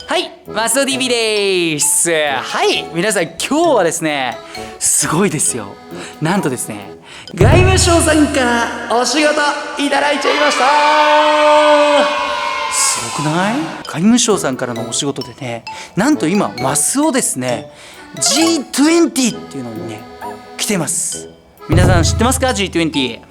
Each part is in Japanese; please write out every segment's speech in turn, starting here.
はい、マスオ TV です。はい、皆さん今日はですね、すごいですよ。なんとですね、外務省さんからお仕事いただいちゃいました。すごくない？外務省さんからのお仕事でね、なんと今マスオですね、G20 っていうのにね、来てます。皆さん知ってますか？ G20。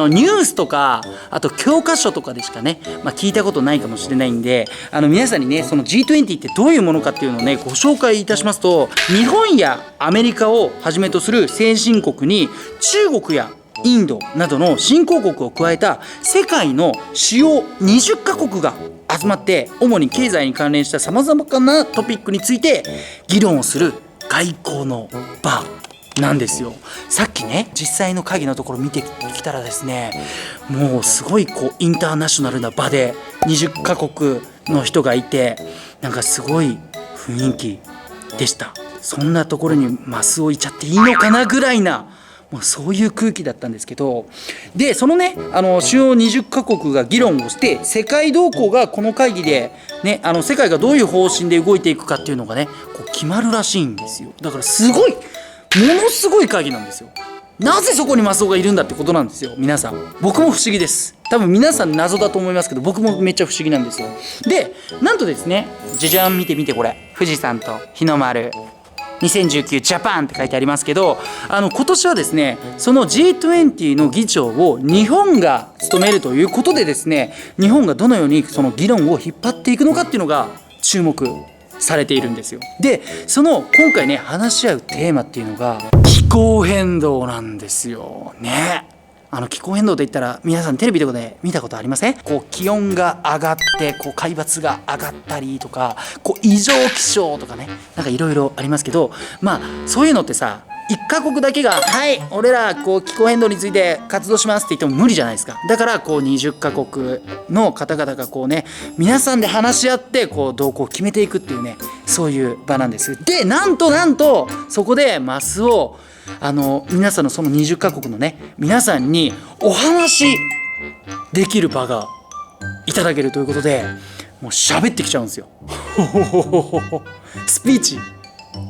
ニュースとか、あと教科書とかでしかね、聞いたことないかもしれないんで、皆さんにね、その G20 ってどういうものかっていうのをね、ご紹介いたしますと、日本やアメリカをはじめとする先進国に、中国やインドなどの新興国を加えた世界の主要20カ国が集まって、主に経済に関連したさまざまなトピックについて議論をする外交の場なんですよ。さっきね、実際の会議のところ見てきたらですね、もうすごいインターナショナルな場で20カ国の人がいて、なんかすごい雰囲気でした。そんなところにマスをいちゃっていいのかなぐらいな、もうそういう空気だったんですけど、でそのね、主要20カ国が議論をして、世界動向がこの会議でね、世界がどういう方針で動いていくかっていうのがね、決まるらしいんですよ。だからすごい、ものすごい会議なんですよ。なぜそこにマスオがいるんだってことなんですよ。皆さん、僕も不思議です。多分皆さん謎だと思いますけど、僕もめっちゃ不思議なんですよ。でなんとですね、じゃじゃん、見てみて、これ富士山と日の丸2019ジャパンって書いてありますけど、今年はですね、その G20 の議長を日本が務めるということでですね、日本がどのようにその議論を引っ張っていくのかっていうのが注目されているんですよ。でその今回ね、話し合うテーマっていうのが気候変動なんですよね。気候変動といったら、皆さんテレビとかで見たことありません？気温が上がって海抜が上がったりとか、異常気象とかね、なんかいろいろありますけど、そういうのってさ、一カ国だけが「はい、俺ら気候変動について活動します」って言っても無理じゃないですか。だから20カ国の方々がね、皆さんで話し合って動向を決めていくっていうね、そういう場なんです。でなんとそこでマスを皆さんのその20カ国のね、皆さんにお話できる場がいただけるということで、もう喋ってきちゃうんですよ。スピーチ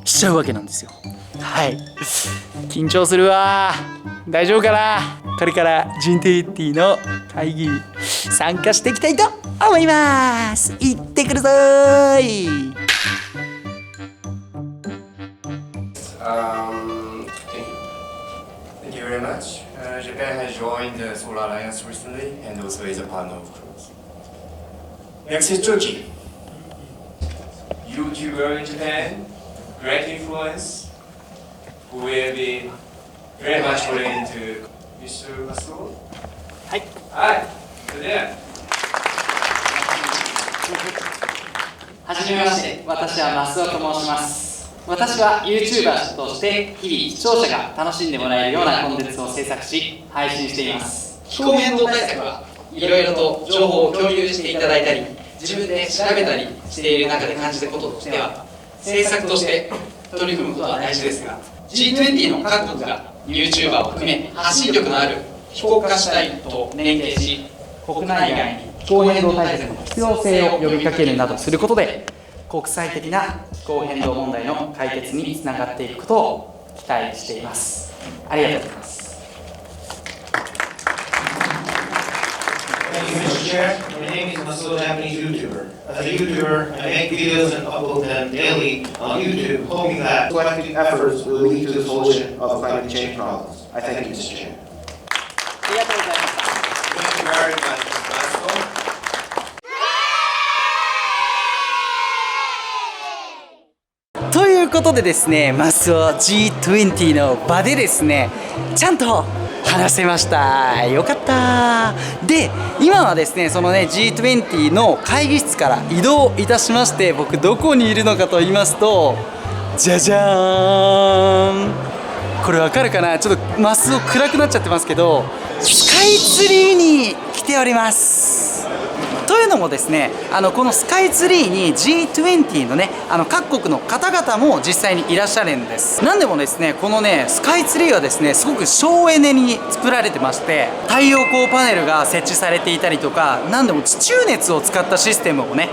しちゃうわけなんですよ。はい、緊張するわ。大丈夫かな。これからG20の会議参加していきたいと思います。行ってください。Thank you very much. Japan has joined the Solar Alliance recently and also is a partner of Cruise. Next is Turkey. YouTuber in Japan, great influence, who will be very much related to Mr. Masuo. はい。はい。それでは。はじめまして、私はマスオと申します。私は YouTuber として日々視聴者が楽しんでもらえるようなコンテンツを制作し配信しています。気候変動対策はいろいろと情報を共有していただいたり、自分で調べたりしている中で感じたこととしては、制作として取り組むことは大事ですが、 G20 の各国が YouTuber を含め発信力のある非国家主体と連携し、国内外に気候変動対策の必要性を呼びかけるなどすることで、国際的な気候変動問題の解決につながっていくことを期待しています。ありがとうございます。Thank you, Mr. Chair. My name is Masuo, Japanese YouTuber. As a YouTuber, I make videos and upload them daily on YouTube, hoping that collective efforts will lead to the solution of climate change problems. I thank you, Mr. Chair. ありがとうございました。Thank you very much, Masuo. ということでですね、マスオ G20 の場でですね、ちゃんと話せました。よかった。で今はですね、そのね G20 の会議室から移動いたしまして、僕どこにいるのかと言いますと、じゃじゃーん、これわかるかな。ちょっとマスオ暗くなっちゃってますけど、スカイツリーに来ております。というのもですね、このスカイツリーに G20 のね各国の方々も実際にいらっしゃるんです。なんでもですね、このねスカイツリーはですねすごく省エネに作られてまして、太陽光パネルが設置されていたりとか、なんでも地中熱を使ったシステムをね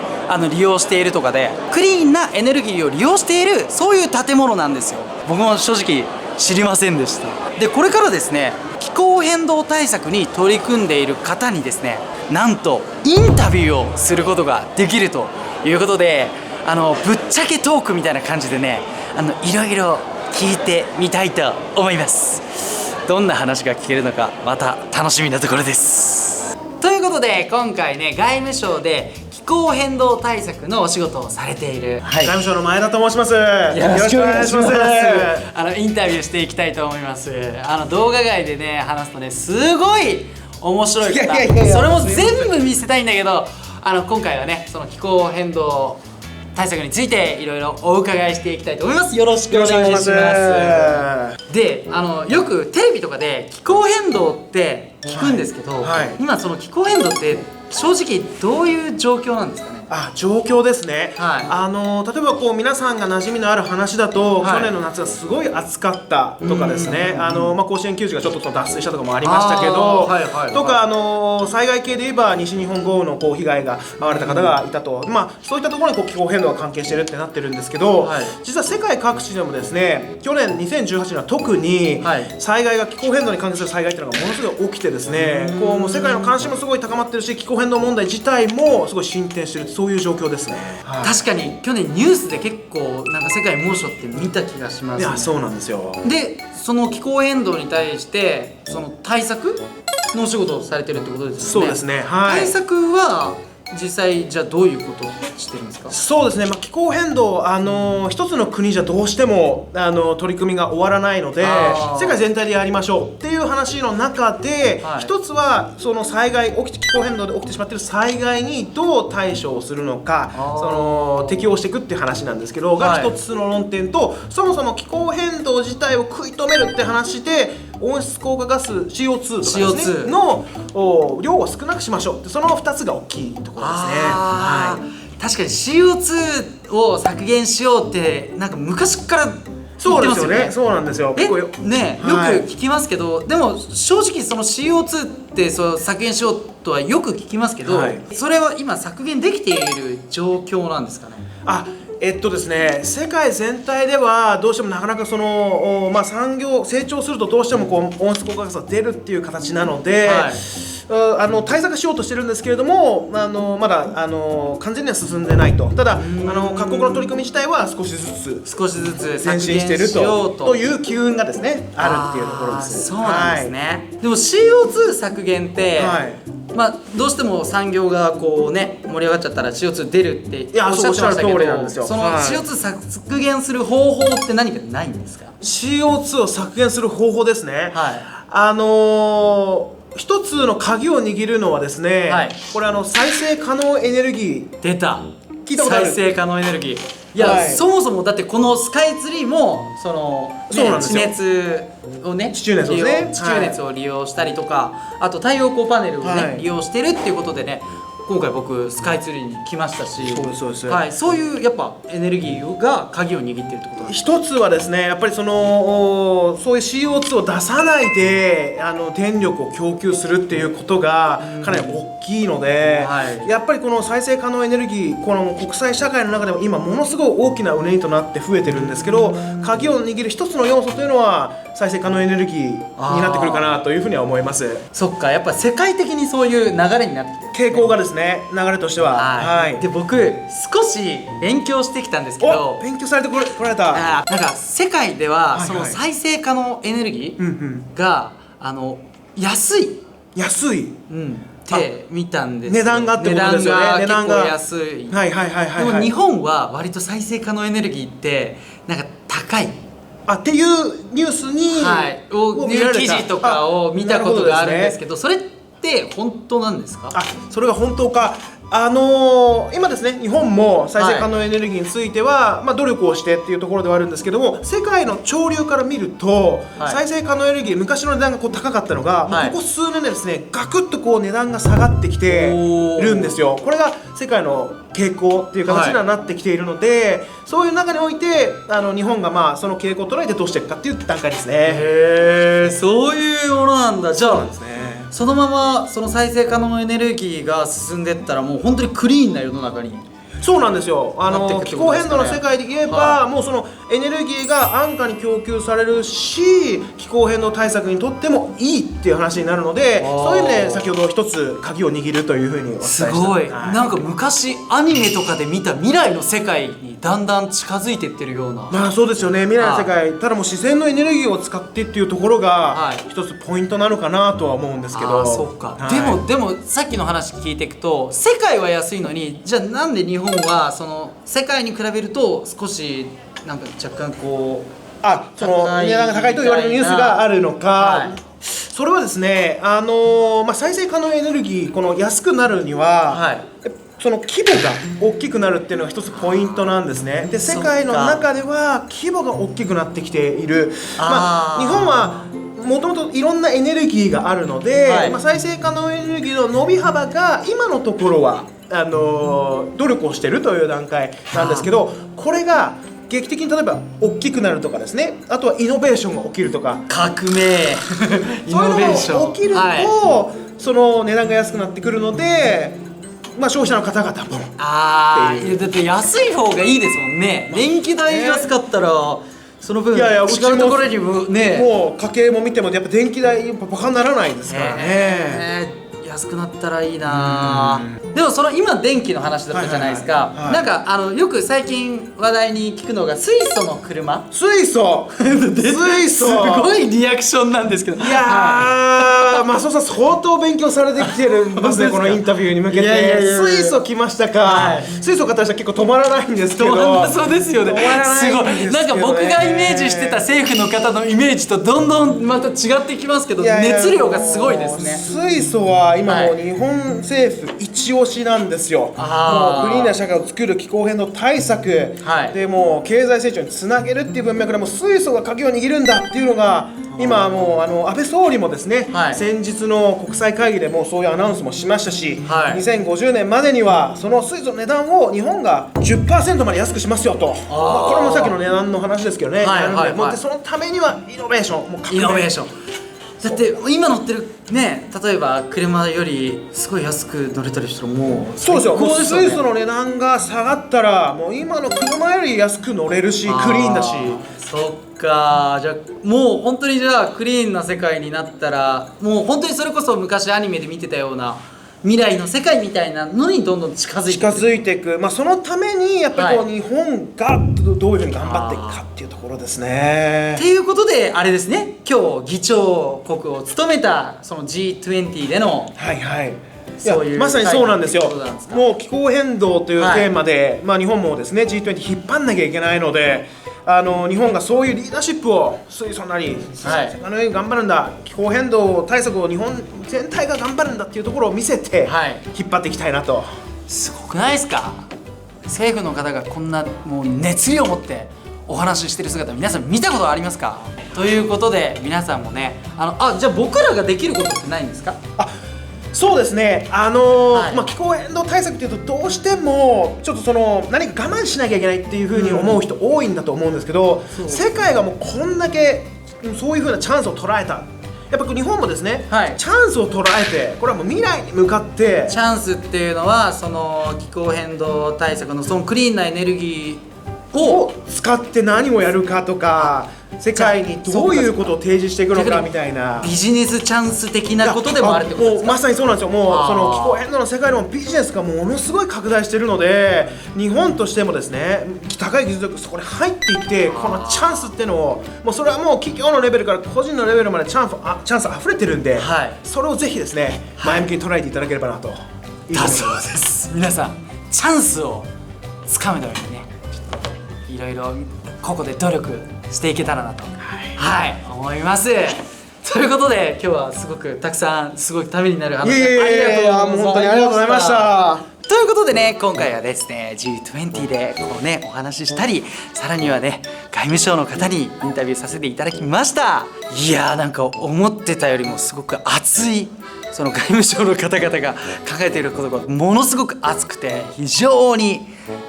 利用しているとかで、クリーンなエネルギーを利用している、そういう建物なんですよ。僕も正直知りませんでした。でこれからですね、気候変動対策に取り組んでいる方にですね、なんとインタビューをすることができるということで、ぶっちゃけトークみたいな感じでね、いろいろ聞いてみたいと思います。どんな話が聞けるのか、また楽しみなところです。ということで今回ね、外務省で気候変動対策のお仕事をされている、外務省の前田と申します。よよろしくお願いします。す。インタビューしていきたいと思います。動画外でね話すとね、すごい面白い方、いやいやいやいやそれも全部見せたいんだけど、今回はねその気候変動対策についていろいろお伺いしていきたいと思います。よろしくお願いします。で、よくテレビとかで気候変動って聞くんですけど、はい今その気候変動って正直どういう状況なんですかね。状況ですね。は例えばこう皆さんが馴染みのある話だと、はい去年の夏がすごい暑かったとかですね、甲子園球児がちょっと脱水したとかもありましたけど、はいはいはいとか災害系で言えば西日本豪雨のこう被害が遭われた方がいたと、そういったところにこう気候変動が関係しているってなってるんですけど、はい実は世界各地でもですね、去年2018年は特にはい災害が気候変動に関係する災害っていうのがものすごい起きてですね、こうもう世界の関心もすごい高まってるし、気候変動問題自体もすごい進展してる、そういう状況ですね。確かに去年ニュースで結構なんか世界猛暑って見た気がします、ね、いや、そうなんですよ。でその気候変動に対してその対策のお仕事をされてるってことですよね。そうですね。はい。対策は実際じゃあどういうことをしてるんですか。そうですね、気候変動、一つの国じゃどうしても取り組みが終わらないので、世界全体でやりましょうっていう話の中で、はい一つはその災害気候変動で起きてしまっている災害にどう対処をするのか、適応していくっていう話なんですけど、はいが一つの論点と、そもそも気候変動自体を食い止めるって話で温室効果ガス CO2 とかですね CO2 の量を少なくしましょうって、その2つが大きいところですね。確かに CO2 を削減しようってなんか昔から言ってますよね。そうなんですよ。結構よね、よくはい聞きますけど、でも正直その CO2 ってそう削減しようとはよく聞きますけど、はいそれは今削減できている状況なんですかね。ですね、世界全体ではどうしてもなかなかその、産業成長するとどうしてもこう温室効果ガスが出るっていう形なので、はい対策しようとしてるんですけれども、まだ完全には進んでないと。ただ各国の取り組み自体は少しずつ少しずつ前進してる削減しようという機運がですねあるっていうところです。そうなんですね。でも CO2 削減って、はいどうしても産業がこうね盛り上がっちゃったら CO2 出るっておっしゃってましたけそうおっしゃる通りなんど、ですよそのはい CO2 削減する方法って何かないんですか。 CO2 を削減する方法ですね。はい一つの鍵を握るのはですね、はいこれ再生可能エネルギー。出た。聞いたことある再生可能エネルギー。いや、はいそもそもだってこのスカイツリーもその、そうなんですよ地熱をね、地中熱をね利用地中熱を利用したりとか、あと太陽光パネルをね、はい利用してるっていうことでね、今回僕スカイツリーに来ましたし、そうですはい、そういうやっぱエネルギーが鍵を握ってるってことなんです。一つはですね、やっぱりそういう CO2 を出さないで電力を供給するっていうことがかなり大きいので、はいやっぱりこの再生可能エネルギー、この国際社会の中でも今ものすごい大きなうねりとなって増えてるんですけど、鍵を握る一つの要素というのは再生可能エネルギーになってくるかなというふうには思います。そっか、やっぱ世界的にそういう流れになってきてる。傾向がですね、流れとしては。はい。で僕少し勉強してきたんですけど、勉強されてこられた。なんか世界でははいその再生可能エネルギうんうんーが安い、安いって見たんですよ。値段がってことですよね。値段が結構安い。はいはいはいはい、はい。でも日本は割と再生可能エネルギーってなんか高い、っていうニュースに、はい、を見られた記事とかを見たことがあるんですけど、それって本当なんですか？それが本当か。今ですね、日本も再生可能エネルギーについては、努力をしてっていうところではあるんですけども、世界の潮流から見ると、再生可能エネルギー昔の値段が高かったのが、ここ数年でですねガクッと値段が下がってきてるんですよ。これが世界の傾向っていう形にはなってきているので、そういう中において日本がその傾向を捉えてどうしていくかっていう段階ですね。へえ、そういうものなんだ。じゃあですね、そのままその再生可能エネルギーが進んでったらもう本当にクリーンな世の中に。そうなんですよ。なっていくって気候ことですかね。変動の世界で言えば、もうそのエネルギーが安価に供給されるし、気候変動対策にとってもいいっていう話になるので、そういう意味で先ほど一つ鍵を握るというふうにお伝えした。すごい、なんか昔アニメとかで見た未来の世界にだんだん近づいてってるような。そうですよね。未来の世界、ただもう自然のエネルギーを使ってっていうところが一つポイントなのかなとは思うんですけど。そうか、でもさっきの話聞いていくと、世界は安いのに、じゃあなんで日本はその世界に比べると少しなんか若干その値段が高いと言われるニュースがあるのか、それはですね、再生可能エネルギーこの安くなるには、その規模が大きくなるっていうのが一つポイントなんですね。で、世界の中では規模が大きくなってきている。日本はもともといろんなエネルギーがあるので、再生可能エネルギーの伸び幅が今のところは努力をしているという段階なんですけど、これが劇的に例えば大きくなるとかですね、あとはイノベーションが起きるとか、革命イノベーションそういうのが起きると、その値段が安くなってくるので、消費者の方々もいやだって安い方がいいですもんね。電気代安かったらその分違うところにもね、もう家計も見てもやっぱ電気代バカにならないですからね。安くなったらいいな。でもその今電気の話だったじゃないですか。なんかよく最近話題に聞くのが水素の車。水素すごいリアクションなんですけど、いやー、松尾さん相当勉強されてきてるんですねこのインタビューに向けて。水素来ましたか。水素買った人は結構止まらないんですけど。そうですよね。すごい、なんか僕がイメージしてた政府の方のイメージとどんどんまた違ってきますけど、熱量がすごいですね。水素は今もう日本政府一押しなんですよ。もうクリーンな社会を作る、気候変動対策でもう経済成長につなげるっていう文脈でも水素が鍵を握るんだっていうのが今もう安倍総理もですね、先日の国際会議でもうそういうアナウンスもしましたし、2050年までにはその水素の値段を日本が 10% まで安くしますよと。これもさっきの値段の話ですけどね。そのためにはイノベーション、もう革命。イノベーションだって今乗ってるね、例えば車よりすごい安く乗れたりしたらもうそうですよ。もう水素の値段が下がったらもう今の車より安く乗れるし、クリーンだし。そっか、じゃあもう本当にじゃあクリーンな世界になったら、もう本当にそれこそ昔アニメで見てたような未来の世界みたいなのにどんどん近づいていく。そのためにやっぱり日本がどういうふうに頑張っていくかっていうところですね。っていうことであれですね、今日議長国を務めたその G20 でのまさにそうなんですよ。もう気候変動というテーマで、日本もですね G20 引っ張んなきゃいけないので、日本がそういうリーダーシップを水素なり、頑張るんだ、気候変動対策を日本全体が頑張るんだっていうところを見せて引っ張っていきたいなと。すごくないですか。政府の方がこんなもう熱量を持ってお話ししてる姿皆さん見たことありますか。ということで皆さんもね、じゃあ僕らができることってないんですか。そうですね、気候変動対策っていうとどうしてもちょっと何か我慢しなきゃいけないっていうふうに思う人多いんだと思うんですけど、世界がもうこんだけそういうふうなチャンスを捉えた。やっぱ日本もですね、チャンスを捉えて、これはもう未来に向かってチャンスっていうのはその気候変動対策のそのクリーンなエネルギーを使って何をやるかとか、世界にどういうことを提示していくのかみたいなビジネスチャンス的なことでもあるってことですか。もうまさにそうなんですよ。もうその気候変動の世界でもビジネスがものすごい拡大しているので、日本としてもですね、高い技術力そこに入っていって、このチャンスっていうのをもうそれはもう企業のレベルから個人のレベルまでチャンスあふれてるんで、それをぜひですね前向きに捉えていただければなと。だそうです。皆さんチャンスをつかむためにね、いろいろここで努力していけたらなと思います。ということで今日はすごくたくさんすごいためになる話ありがとうございました。本当にありがとうございました。といいうことでね、今回はですね G20 でこうねお話ししたり、さらにはね外務省の方にインタビューさせていただきました。いやー、なんか思ってたよりもすごく熱い、その外務省の方々が考えていることがものすごく熱くて非常に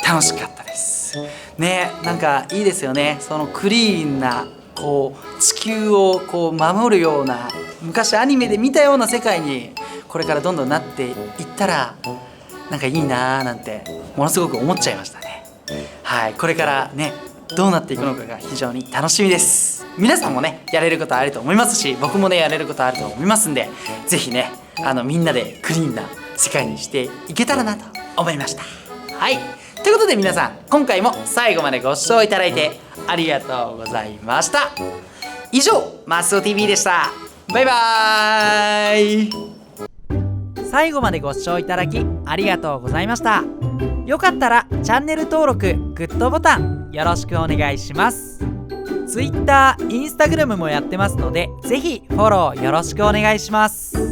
楽しかったですね。なんかいいですよね、そのクリーンなこう地球をこう守るような、昔アニメで見たような世界にこれからどんどんなっていったらなんかいいなーなんてものすごく思っちゃいましたね。はい、これからねどうなっていくのかが非常に楽しみです。皆さんもねやれることあると思いますし、僕もねやれることあると思いますんで、ぜひねみんなでクリーンな世界にしていけたらなと思いました。はい、ということで皆さん、今回も最後までご視聴いただいてありがとうございました。以上、マスオ TV でした。バイバーイ。最後までご視聴いただきありがとうございました。よかったらチャンネル登録、グッドボタンよろしくお願いします。Twitter、Instagram もやってますので、ぜひフォローよろしくお願いします。